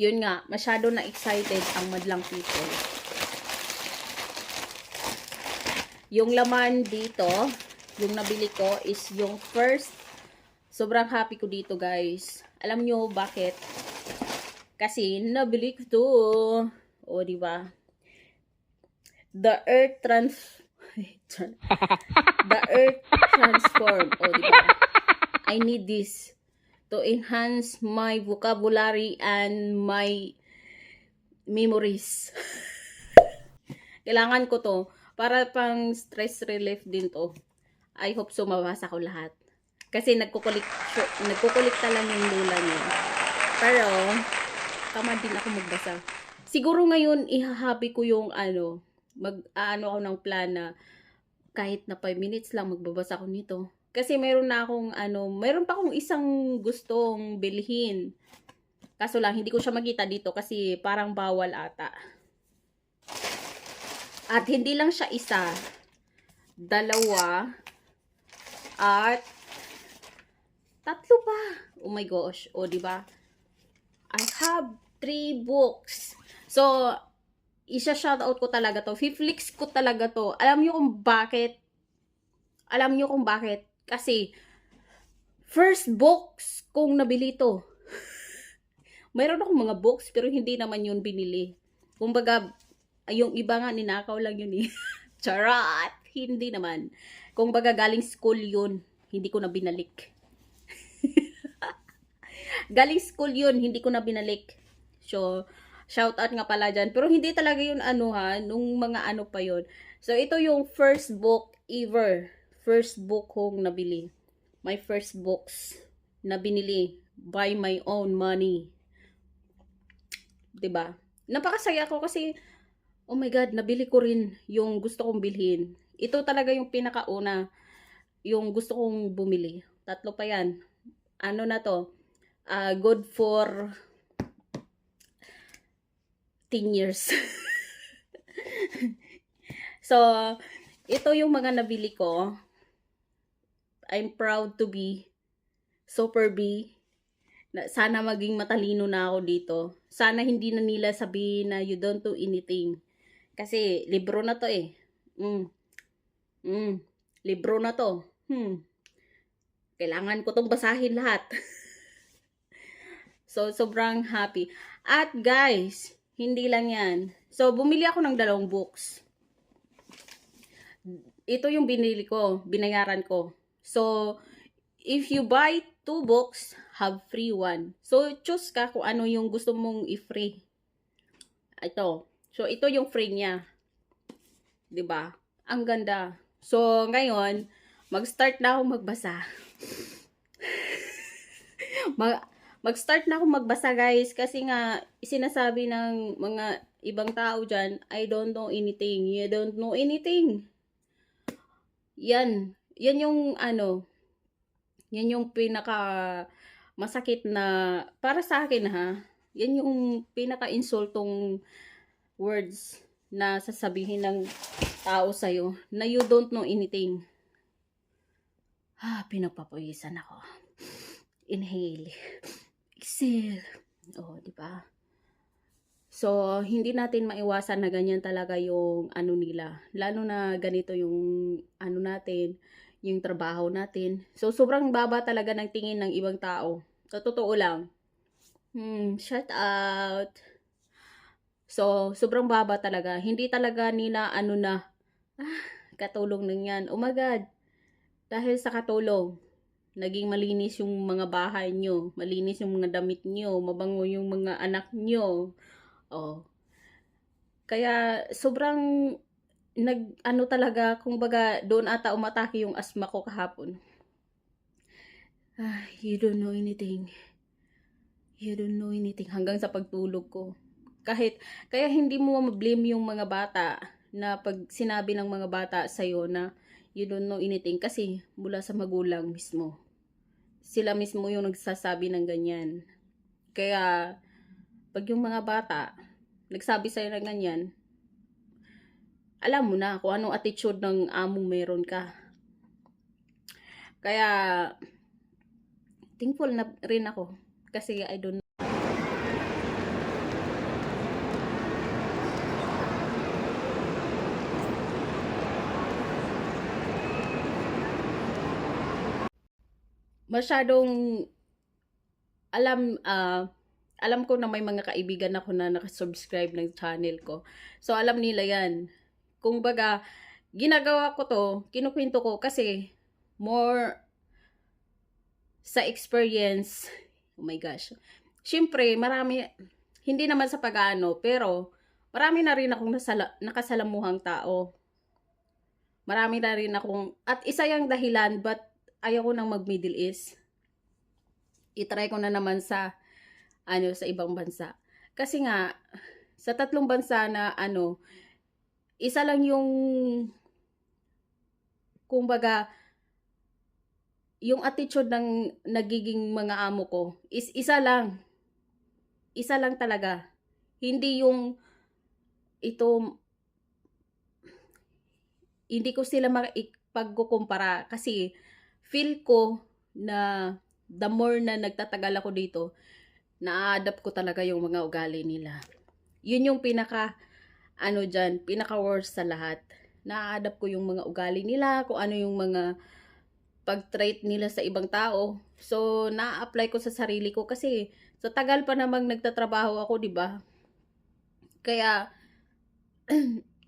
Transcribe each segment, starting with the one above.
Yun nga, masyado na excited ang madlang people. Yung laman dito, yung nabili ko is yung first. Sobrang happy ko dito, guys. Alam nyo bakit? Kasi nabili ko to. O, diba? The Earth Transform. O, diba? I need this to enhance my vocabulary and my memories. Kailangan ko to. Para pang stress relief din to. I hope so mabasa ko lahat. Kasi nagkukulikta lang yung lula niya. Pero, tama din ako magbasa. Siguro ngayon, ihahabi ko yung mag-ano ako ng plan na kahit na 5 minutes lang magbabasa ko nito. Kasi meron pa akong isang gustong bilhin. Kaso lang, hindi ko siya makita dito kasi parang bawal ata. At hindi lang siya isa, dalawa, at tatlo pa. Oh my gosh. O, diba? I have 3 books. So, isa-shoutout ko talaga to. Fiflix ko talaga to. Alam niyo kung bakit? Kasi, first books kong nabili to. Mayroon akong mga books, pero hindi naman yun binili. Kumbaga, yung iba nga, ninakaw lang yun eh. Charot! Hindi naman. Kumbaga, galing school yun. Hindi ko na binalik. Galing school yun, hindi ko na binalik. So, shout out nga pala dyan. Pero hindi talaga yun nung mga pa yun. So, ito yung first book ever. First book kong nabili. My first books na binili by my own money. 'Di ba? Napakasaya ko kasi, oh my God, nabili ko rin yung gusto kong bilhin. Ito talaga yung pinakauna, yung gusto kong bumili. 3 pa yan. Ano na to? Good for 10 years. So, ito yung mga nabili ko. I'm proud to be Super B. Sana maging matalino na ako dito. Sana hindi na nila sabihin na you don't do anything. Kasi libro na to eh. Libro na to. Kailangan ko tong basahin lahat. So, sobrang happy. At guys, hindi lang yan. So, bumili ako ng 2 books. Ito yung binili ko, binayaran ko. So, if you buy 2 books, have free 1. So, choose ka kung ano yung gusto mong i-free. Ito. So, ito yung free niya. 'Di ba? Ang ganda. So, ngayon, mag-start na ako magbasa. Mag-start na ako magbasa, guys. Kasi nga, sinasabi ng mga ibang tao dyan, I don't know anything. You don't know anything. Yan yung yan yung pinaka masakit na para sa akin yan yung pinaka insultong words na sasabihin ng tao sa'yo na you don't know anything. Pinagpapawisan ako. Inhale. Exhale. Oh, di ba? So, hindi natin maiwasan na ganyan talaga yung nila. Lalo na ganito yung natin, yung trabaho natin. So, sobrang baba talaga ng tingin ng ibang tao. Sa totoo lang. Shout out. So, sobrang baba talaga. Hindi talaga nila katulong lang yan. Oh my God. Dahil sa katulong, naging malinis yung mga bahay nyo. Malinis yung mga damit nyo. Mabango yung mga anak nyo. Oh. Kaya sobrang talaga, kumbaga doon ata umatake yung asthma ko kahapon. You don't know anything. You don't know anything hanggang sa pagtulog ko. Kaya hindi mo ma-blame yung mga bata na pag sinabi ng mga bata sa'yo na you don't know anything kasi mula sa magulang mismo. Sila mismo yung nagsasabi ng ganyan. Kaya pag yung mga bata nagsabi sa'yo ng ganyan, alam mo na kung anong attitude ng among meron ka. Kaya thankful na rin ako kasi I don't masyadong alam, alam ko na may mga kaibigan ako na nakasubscribe ng channel ko. So, alam nila yan. Kung baga, ginagawa ko to, kinukwento ko kasi more sa experience. Oh my gosh. Siyempre, marami, hindi naman sa pag-ano, pero marami na rin akong nakasalamuhang tao. Marami na rin akong, at isa yung dahilan, but ayaw ko nang mag-Middle East. I-try ko na naman sa, sa ibang bansa. Kasi nga, sa 3 bansa na, isa lang yung, kumbaga, yung attitude ng nagiging mga amo ko is isa lang. Isa lang talaga. Hindi yung, ito, hindi ko sila pagkukumpara kasi feel ko na the more na nagtatagal ako dito, na-adapt ko talaga yung mga ugali nila. Yun yung pinaka pinaka worst sa lahat. Na-adapt ko yung mga ugali nila, kung ano yung mga pag-trait nila sa ibang tao. So, na-apply ko sa sarili ko kasi sa tagal pa namang nagtatrabaho ako, 'di ba? Kaya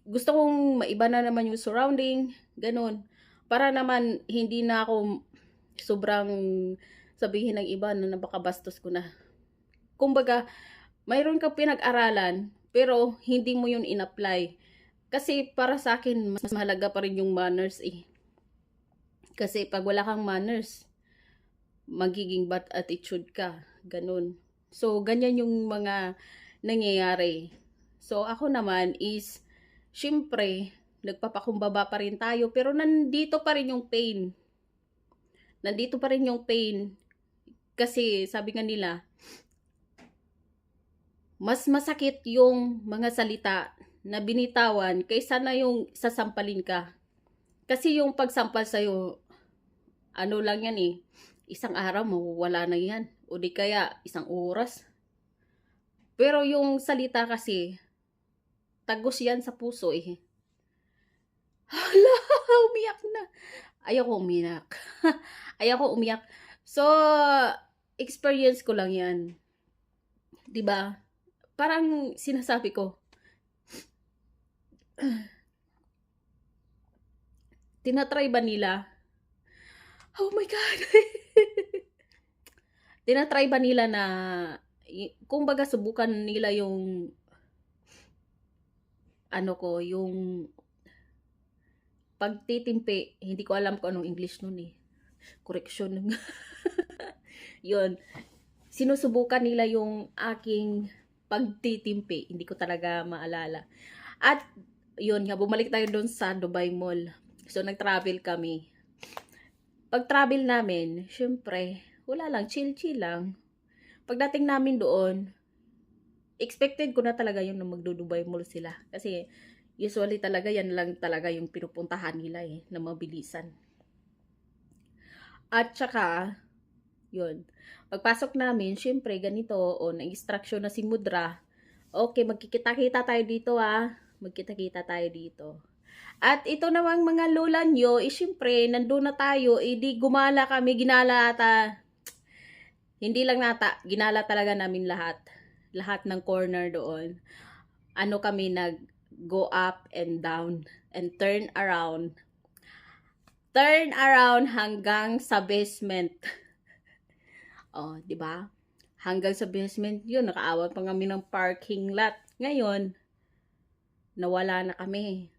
gusto kong maiba na naman yung surrounding, ganun. Para naman hindi na ako sobrang sabihin ng iba na napakabastos ko na. Kumbaga, mayroon kang pinag-aralan, pero hindi mo yun in-apply. Kasi para sa akin, mas mahalaga pa rin yung manners eh. Kasi pag wala kang manners, magiging bad attitude ka. Ganun. So, ganyan yung mga nangyayari. So, ako naman is, syempre, nagpapakumbaba pa rin tayo, pero nandito pa rin yung pain. Nandito pa rin yung pain. Kasi, sabi nga nila, mas masakit yung mga salita na binitawan kaysa na yung sasampalin ka. Kasi yung pagsampal sa'yo, ano lang yan eh, isang araw mo, wala na yan. O di kaya, isang oras. Pero yung salita kasi, tagos yan sa puso eh. Hala, umiyak na. Ayoko umiyak. Ayoko umiyak. So, experience ko lang yan. 'Di ba? Parang sinasabi ko, tinatry ba nila? Oh my God! Tinatry ba nila na, kumbaga subukan nila yung, yung pagtitimpi, hindi ko alam kung anong English nun eh. Correction. Yun. Sinusubukan nila yung aking pagtitimpi. Hindi ko talaga maalala. At, yun nga, bumalik tayo doon sa Dubai Mall. So, nag-travel kami. Pag-travel namin, syempre, wala lang, chill-chill lang. Pagdating namin doon, expected ko na talaga yun na magdo-Dubai Mall sila. Kasi, usually talaga, yan lang talaga yung pinupuntahan nila eh, na mabilisan. At saka, yun. Pagpasok namin, syempre, ganito, na-instruction na si Mudra. Okay, magkikita-kita tayo dito ah. Magkita-kita tayo dito. At ito namang mga lola nyo, syempre, nandun na tayo, di gumala kami, ginala ata. Hindi lang nata, ginala talaga namin lahat. Lahat ng corner doon. Kami go up and down and turn around. Turn around hanggang sa basement. Oh, 'di ba? Hanggang sa basement 'yun, nakaawat pa kami ng parking lot. Ngayon, nawala na kami.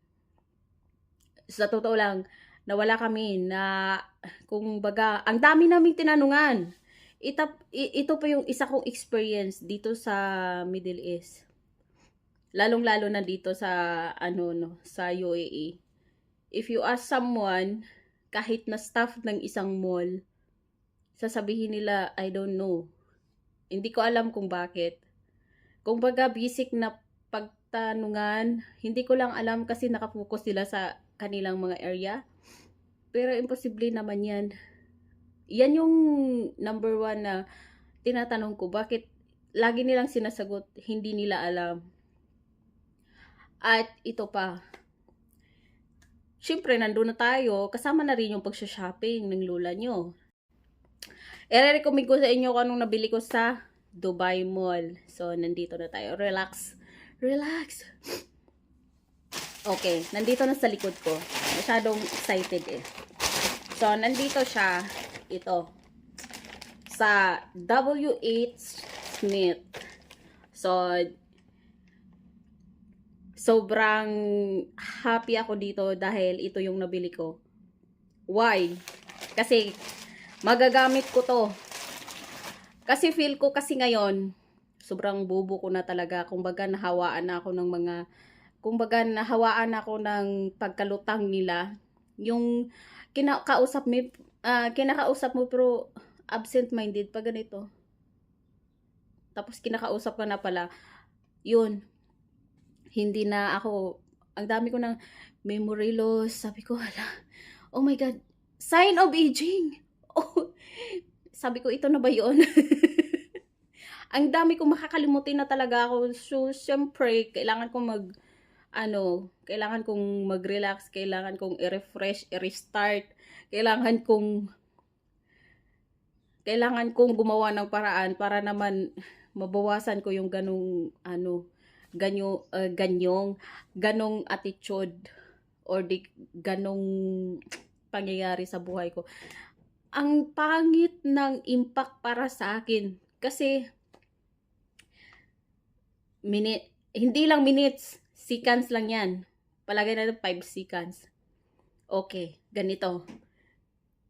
Sa totoo lang, nawala kami na, kung baga, ang dami naming tinanungan. Ito pa yung isa kong experience dito sa Middle East. Lalong-lalo na dito sa sa UAE. If you ask someone, kahit na staff ng isang mall, sasabihin nila, I don't know. Hindi ko alam kung bakit. Kung baga basic na pagtanungan, hindi ko lang alam kasi nakapokus sila sa kanilang mga area. Pero imposible naman yan. Yan yung number 1 na tinatanong ko, bakit lagi nilang sinasagot, hindi nila alam. At ito pa, syempre nandun na tayo, kasama na rin yung pagsha-shopping ng lola nyo. I-recommend ko sa inyo kung anong nabili ko sa Dubai Mall. So, nandito na tayo. Relax. Relax. Okay, nandito na sa likod ko. Masyadong excited eh. So, nandito siya. Ito. Sa W.H. Smith. So, sobrang happy ako dito dahil ito yung nabili ko. Why? Kasi, magagamit ko to. Kasi feel ko kasi ngayon, sobrang bobo ko na talaga. Kumbaga nahawaan na ako ng mga, kumbaga nahawaan ako ng pagkalutang nila. Yung kinakausap mo pero absent-minded pa ganito. Tapos kinakausap ka na pala, yun, hindi na ako, ang dami ko ng memory loss. Sabi ko, hala, oh my God, sign of aging. Oh, sabi ko, ito na ba yun? Ang dami kong makakalimutin na talaga ako. So, syempre, kailangan kong kailangan kong mag-relax, kailangan kong i-refresh, i-restart, kailangan kong gumawa ng paraan para naman mabawasan ko yung ganong attitude or ganong pangyayari sa buhay ko. Ang pangit ng impact para sa akin kasi hindi lang minutes, seconds lang yan. Palagay natin 5 seconds. Okay, ganito.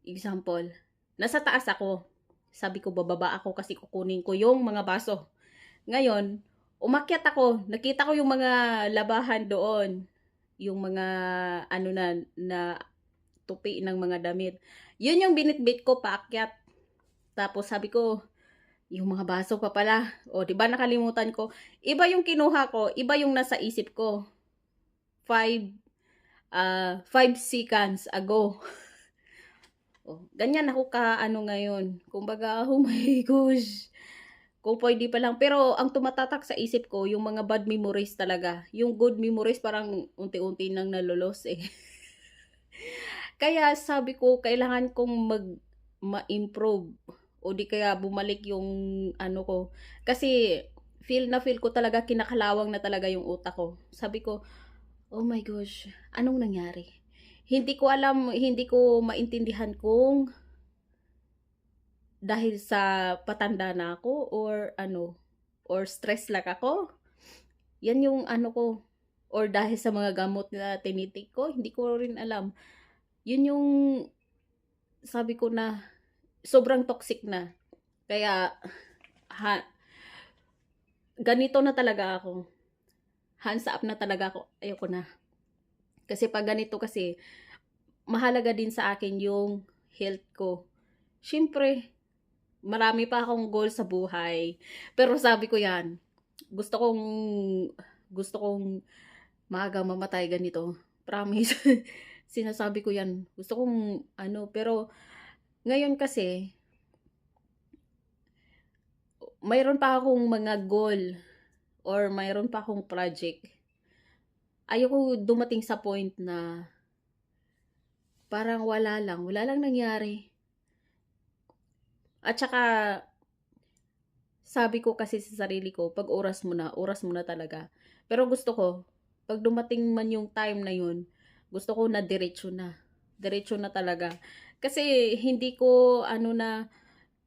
Example, nasa taas ako. Sabi ko, bababa ako kasi kukunin ko yung mga baso. Ngayon, umakyat ako. Nakita ko yung mga labahan doon. Yung mga, na tupi ng mga damit. Yun yung binitbit ko paakyat. Tapos sabi ko, yung mga baso pa pala. O, di ba nakalimutan ko? Iba yung kinuha ko, iba yung nasa isip ko. 5 seconds ago. Oh, ganyan ako ngayon. Kumbaga, oh my gosh. Kung pwede pa lang. Pero ang tumatatak sa isip ko, yung mga bad memories talaga. Yung good memories parang unti-unti nang nalulos eh. Kaya sabi ko, kailangan kong ma-improve. O di kaya bumalik yung ko. Kasi feel ko talaga kinakalawang na talaga yung utak ko. Sabi ko, oh my gosh, anong nangyari? Hindi ko alam, hindi ko maintindihan kung dahil sa patanda na ako or stress lang ako. Yan yung ko. Or dahil sa mga gamot na tinitik ko, hindi ko rin alam. Yun yung sabi ko na sobrang toxic na. Kaya ganito na talaga ako. Hands up na talaga ako. Ayoko na. Kasi pag ganito kasi, mahalaga din sa akin yung health ko. Siyempre, marami pa akong goal sa buhay. Pero sabi ko yan, gusto kong maaga mamatay ganito. Promise. Sinasabi ko yan. Gusto kong pero ngayon kasi, mayroon pa akong mga goal or mayroon pa akong project. Ayoko dumating sa point na parang wala lang nangyari. At saka, sabi ko kasi sa sarili ko, pag oras mo na talaga. Pero gusto ko, pag dumating man yung time na yun, gusto ko na diretso na. Diretso na talaga. Kasi hindi ko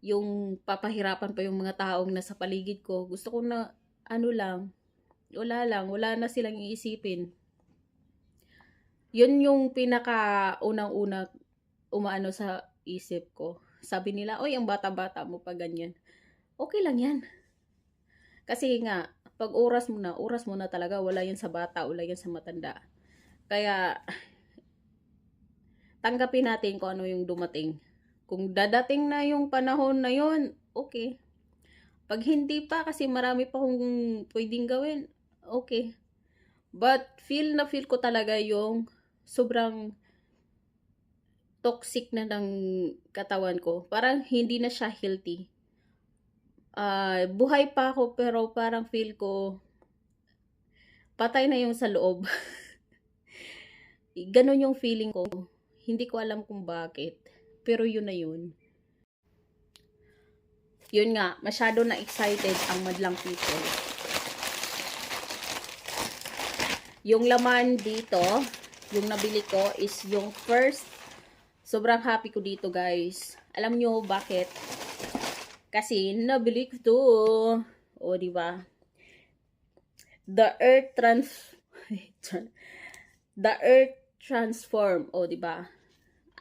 yung papahirapan pa yung mga taong nasa paligid ko. Gusto ko na wala na silang iisipin. Yun yung pinaka unang-una sa isip ko. Sabi nila, oy, ang bata-bata mo pa ganyan. Okay lang yan. Kasi nga, pag oras mo na talaga, wala yan sa bata, wala yan sa matanda. Kaya, tanggapin natin kung ano yung dumating. Kung dadating na yung panahon na yun, okay. Pag hindi pa, kasi marami pa kung pwedeng gawin, okay. But, feel ko talaga yung sobrang toxic na ng katawan ko. Parang hindi na siya healthy. Buhay pa ako pero parang feel ko patay na yung sa loob. Ganon yung feeling ko. Hindi ko alam kung bakit. Pero yun na yun. Yun nga, masyado na excited ang madlang people. Yung laman dito, yung nabili ko is yung first. Sobrang happy ko dito, guys. Alam nyo bakit? Kasi nabili ko to. O, di ba? The Earth Transform. O, di ba?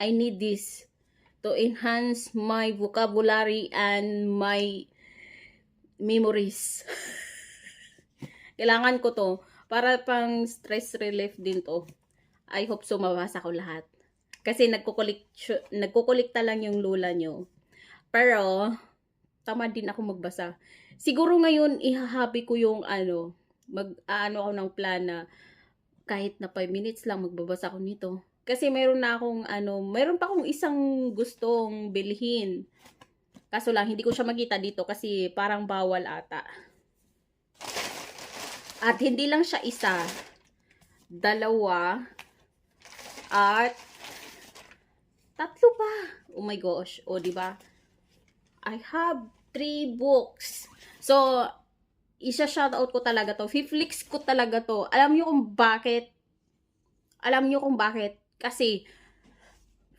I need this to enhance my vocabulary and my memories. Kailangan ko to para pang stress relief din to. I hope so mabasa ko lahat. Kasi nagkukulikta lang yung lula nyo. Pero tamad din ako magbasa. Siguro ngayon ihahabi ko yung mag-aano ako ng plan na kahit na 5 minutes lang magbabasa ko nito. Kasi meron pa akong isang gustong bilhin. Kaso lang, hindi ko siya makita dito kasi parang bawal ata. At hindi lang siya isa, dalawa, at tatlo pa. Oh my gosh. O, diba? I have 3 books. So, isa-shoutout ko talaga to. Fiflix ko talaga to. Alam niyo kung bakit? Kasi,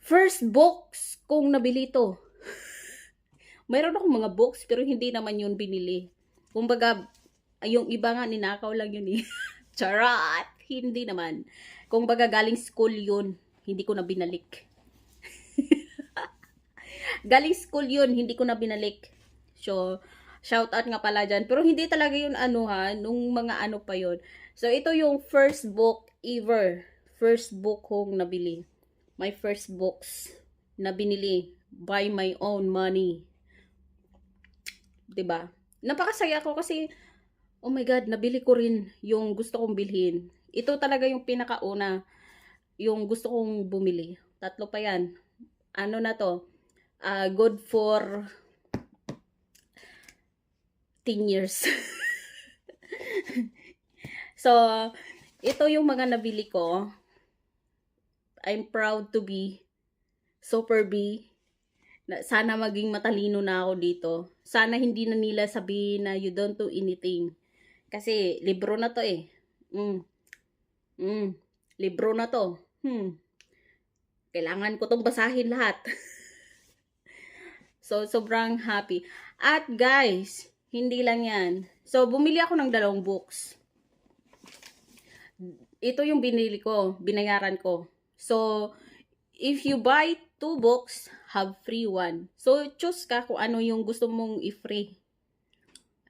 first books kong nabili to. Mayroon akong mga books, pero hindi naman yun binili. Kumbaga, yung iba nga, ninakaw lang yun eh. Charot! Hindi naman. Kumbaga, galing school yun. Hindi ko na binalik. Galing school yun, hindi ko na binalik. So, shoutout nga pala dyan. Pero hindi talaga yun nung mga pa yun. So, ito yung first book ever. First book kong nabili. My first books na binili by my own money. 'Di ba? Napakasaya ko kasi, oh my God, nabili ko rin yung gusto kong bilhin. Ito talaga yung pinakauna, yung gusto kong bumili. Tatlo pa yan. Ano na to? Good for 10 years. So, ito yung mga nabili ko. I'm proud to be Super B. Sana maging matalino na ako dito. Sana hindi na nila sabihin na you don't do anything. Kasi libro na to eh. Libro na to. Kailangan ko tong basahin lahat. So, sobrang happy. At guys, hindi lang yan. So, bumili ako ng 2 books. Ito yung binili ko, binayaran ko. So, if you buy 2 books, have free 1. So, choose ka kung ano yung gusto mong i-free.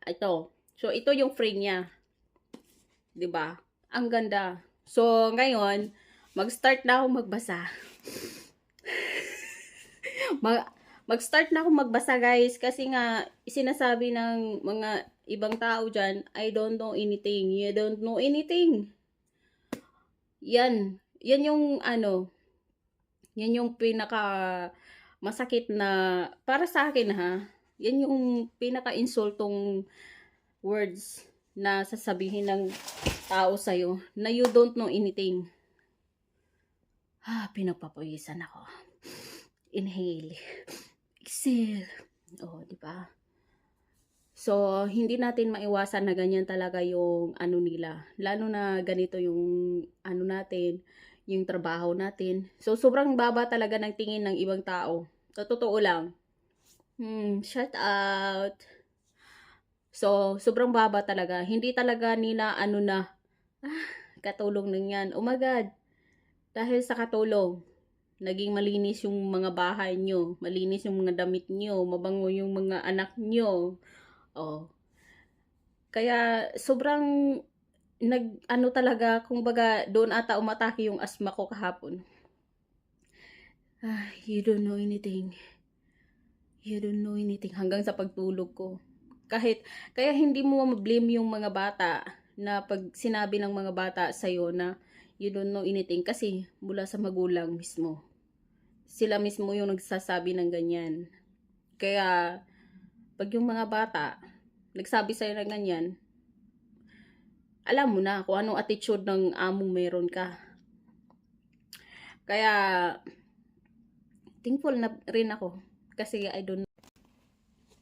Ito. So, ito yung free niya. 'Di ba? Ang ganda. So, ngayon, mag-start na ako magbasa. Mag-start na ako magbasa, guys. Kasi nga, sinasabi ng mga ibang tao dyan, I don't know anything. You don't know anything. Yan yung yan yung pinaka masakit na para sa akin ha. Yan yung pinaka insultong words na sasabihin ng tao sa'yo na you don't know anything. Pinagpapawisan ako. Inhale. Exhale. Oh, di ba? So, hindi natin maiwasan na ganyan talaga yung nila. Lalo na ganito yung natin, yung trabaho natin. So, sobrang baba talaga ng tingin ng ibang tao. So, totoo lang. Shout out. So, sobrang baba talaga. Hindi talaga nila katulong lang yan. Oh my God. Dahil sa katulong, naging malinis yung mga bahay nyo. Malinis yung mga damit nyo. Mabango yung mga anak nyo. Oh. Kaya sobrang talaga, kumbaga doon ata umatake yung asthma ko kahapon. You don't know anything. You don't know anything hanggang sa pagtulog ko. Kaya hindi mo ma-blame yung mga bata na pag sinabi ng mga bata sa'yo na you don't know anything kasi mula sa magulang mismo. Sila mismo yung nagsasabi ng ganyan. Kaya pag yung mga bata nagsabi sa'yo ng ganyan, alam mo na kung anong attitude ng among meron ka. Kaya thankful na rin ako kasi I don't know.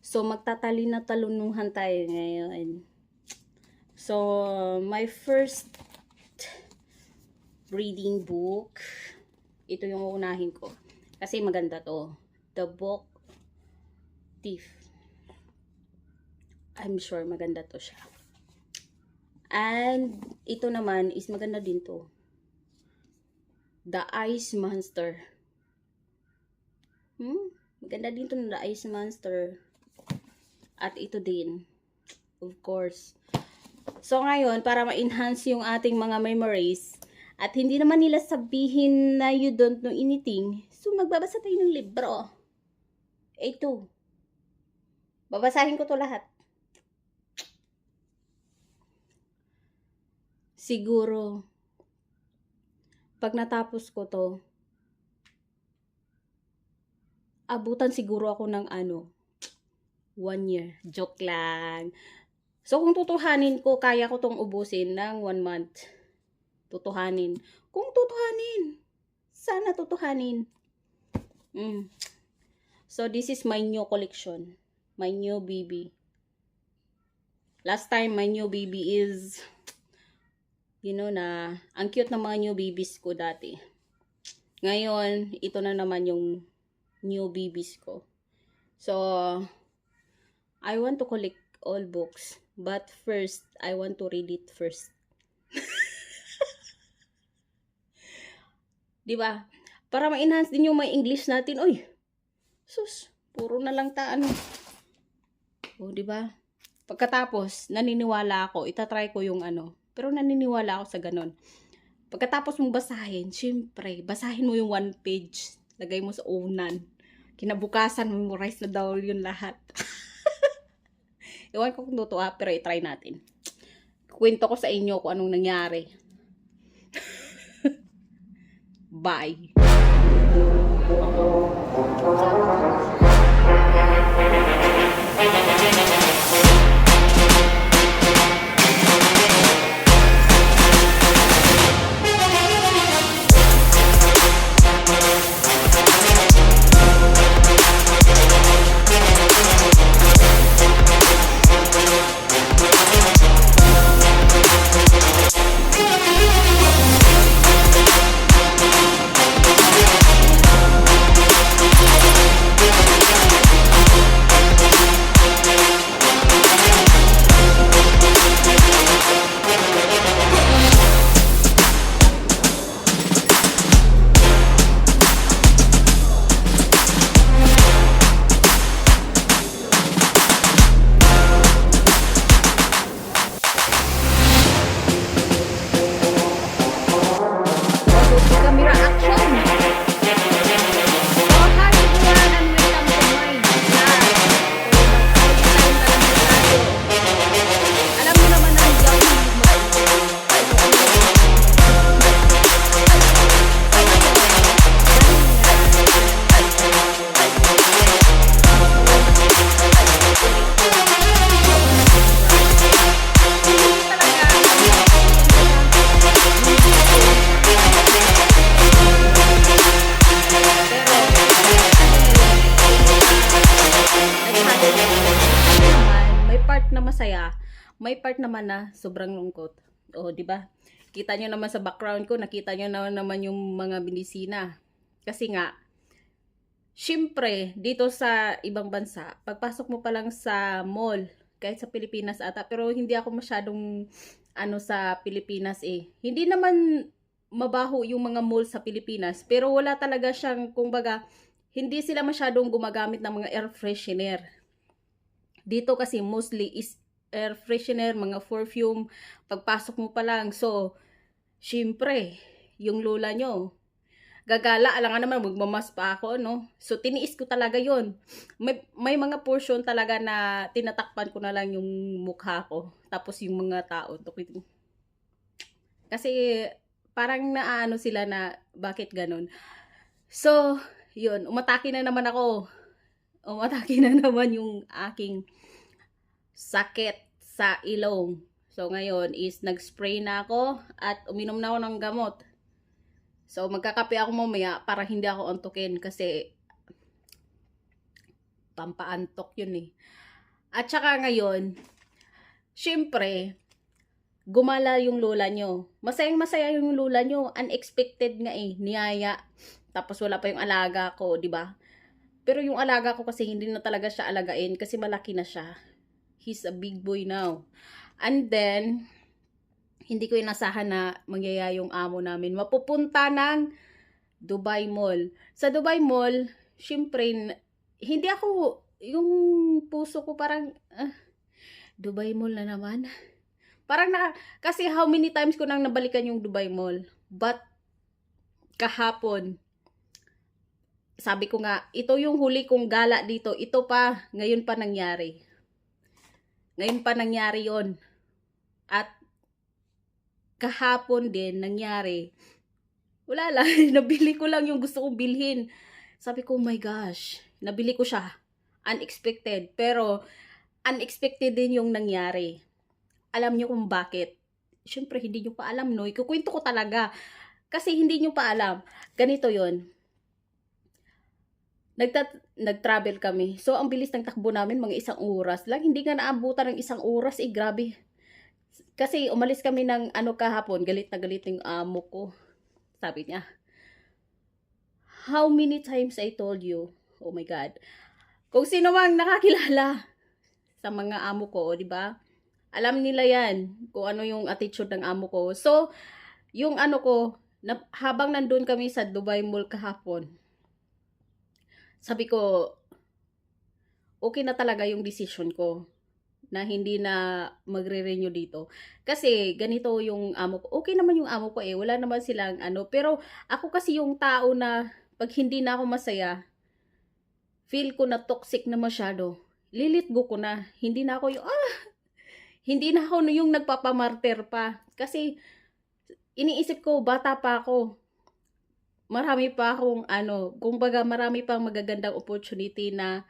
So, magtatalina-talunuhan tayo ngayon. So, my first reading book, ito yung uunahin ko. Kasi maganda to. The Book Thief. I'm sure maganda to siya. And, ito naman is maganda din to. The Ice Monster. Maganda din to, The Ice Monster. At ito din. Of course. So, ngayon, para ma-enhance yung ating mga memories, at hindi naman nila sabihin na you don't know anything, so magbabasa tayo ng libro. Ito. Babasahin ko to lahat. Siguro, pag natapos ko to, abutan siguro ako ng 1 year. Joke lang. So, kung tutuhanin ko, kaya ko tong ubusin ng 1 month. Tutuhanin. Kung tutuhanin. Sana tutuhanin. So, this is my new collection. My new baby. Last time, my new baby is, na, ang cute ng mga new babies ko dati. Ngayon, ito na naman yung new babies ko. So, I want to collect all books. But first, I want to read it first. Diba? Para ma-enhance din yung may English natin. Oy, sus, puro na lang O, diba? Pagkatapos, naniniwala ako, itatry ko yung pero naniniwala ako sa ganun. Pagkatapos mong basahin, syempre, basahin mo yung 1 page. Lagay mo sa unan. Kinabukasan, memorize na daw yun lahat. Iwan ko kung totoo, pero i-try natin. Kwento ko sa inyo kung anong nangyari. Bye. May part naman na sobrang lungkot. O, di ba? Kita nyo naman sa background ko, nakita nyo naman yung mga binisina. Kasi nga, syempre, dito sa ibang bansa, pagpasok mo pa lang sa mall, kahit sa Pilipinas ata, pero hindi ako masyadong sa Pilipinas Hindi naman mabaho yung mga mall sa Pilipinas, pero wala talaga siyang, kumbaga, hindi sila masyadong gumagamit ng mga air freshener. Dito kasi mostly is air freshener, mga perfume, pagpasok mo pa lang. So, syempre, yung lola nyo, gagala, alangan naman, magmamas pa ako, no? So, tiniis ko talaga yon. May mga portion talaga na tinatakpan ko na lang yung mukha ko. Tapos yung mga tao. Kasi, parang naano sila na, bakit ganun? So, yun, umatake na naman ako. Umatake na naman yung aking sakit sa ilong. So, ngayon is nag-spray na ako at uminom na ako ng gamot. So, magkakape ako mamaya para hindi ako antukin kasi pampaantok yun eh. At saka ngayon, syempre, gumala yung lola nyo. Masayang masaya yung lola nyo. Unexpected nga eh, niyaya. Tapos wala pa yung alaga ko, di ba? Pero yung alaga ko kasi hindi na talaga siya alagain kasi malaki na siya. He's a big boy now. And then, hindi ko inasahan na mangyayari yung amo namin. Mapupunta ng Dubai Mall. Sa Dubai Mall, syempre, hindi ako, yung puso ko parang, Dubai Mall na naman. Parang kasi how many times ko nang nabalikan yung Dubai Mall. But, kahapon, sabi ko nga, ito yung huli kong gala dito. Ito pa, ngayon pa nangyari. Ngayon pa nangyari yon. At, kahapon din, nangyari. Wala lang, nabili ko lang yung gusto kong bilhin. Sabi ko, oh my gosh, nabili ko siya. Unexpected. Pero, unexpected din yung nangyari. Alam niyo kung bakit? Siyempre, hindi niyo pa alam, no? Ikukwento ko talaga. Kasi hindi niyo pa alam. Ganito yon. Nag-travel kami. So, ang bilis ng takbo namin, mga 1 oras lang. Hindi nga naabutan ng 1 oras. Grabe. Kasi umalis kami ng kahapon. Galit na galit yung amo ko. Sabi niya, how many times I told you? Oh my God. Kung sino mang nakakilala sa mga amo ko, di ba? Alam nila yan kung ano yung attitude ng amo ko. So, yung ko, habang nandun kami sa Dubai Mall kahapon, sabi ko, okay na talaga yung decision ko na hindi na magre-renew dito. Kasi ganito yung amo ko. Okay naman yung amo ko eh. Wala naman silang Pero ako kasi yung tao na pag hindi na ako masaya, feel ko na toxic na masyado. Lilitgo ko na. Hindi na ako yung, hindi na ako yung nagpapamartir pa. Kasi iniisip ko, bata pa ako. Marami pa akong kumbaga marami pang magagandang opportunity na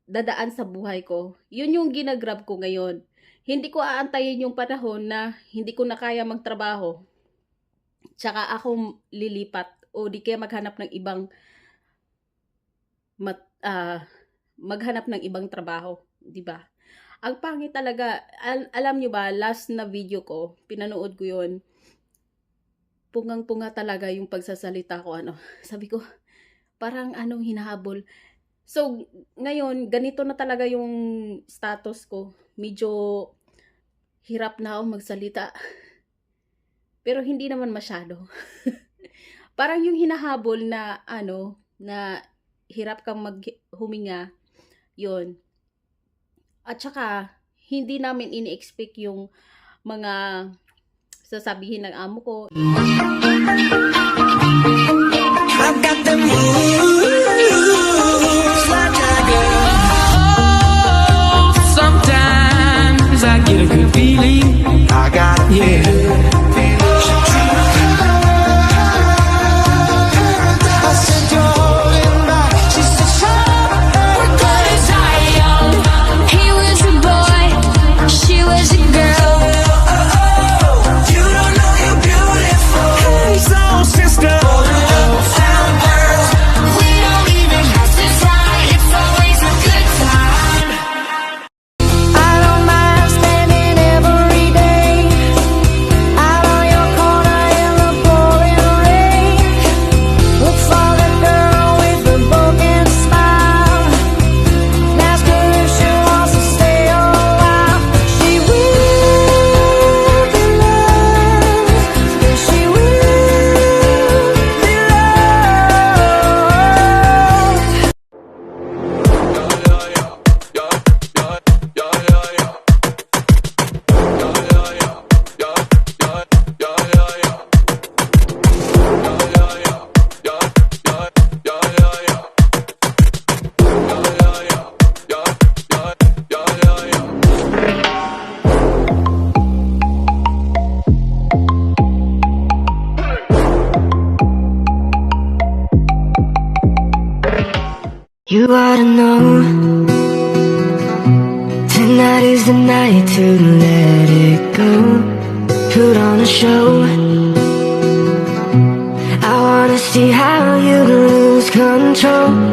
dadaan sa buhay ko. Yun yung ginagrab ko ngayon. Hindi ko aantayin yung panahon na hindi ko na kaya magtrabaho. Tsaka ako lilipat o di kaya maghanap ng ibang maghanap ng ibang trabaho, 'di ba? Ang pangit talaga. Alam nyo ba, last na video ko, pinanood ko yun. Pungang-punga talaga yung pagsasalita ko Sabi ko, parang hinahabol. So, ngayon, ganito na talaga yung status ko. Medyo hirap na ako magsalita. Pero hindi naman masyado. Parang yung hinahabol na, na hirap kang huminga, yun. At saka, hindi namin ini-expect yung mga sasabihin ng amo ko. I've got the moves like Jagger. Sometimes I get a good feeling. I got it, yeah. I said you're holding back. She said shut up. We're gonna die young. He was a boy, she was a girl. You don't know you're beautiful. Hey, so sister. We don't even have to try. It's always a good time. I don't mind spending every day out on your corner in the pouring rain. Look for the girl with the broken smile. Ask her if she wants to stay a while. She will be loved. Yes, she will be loved. You ought to know tonight is the night to let it go. Put on a show. I wanna see how you lose control.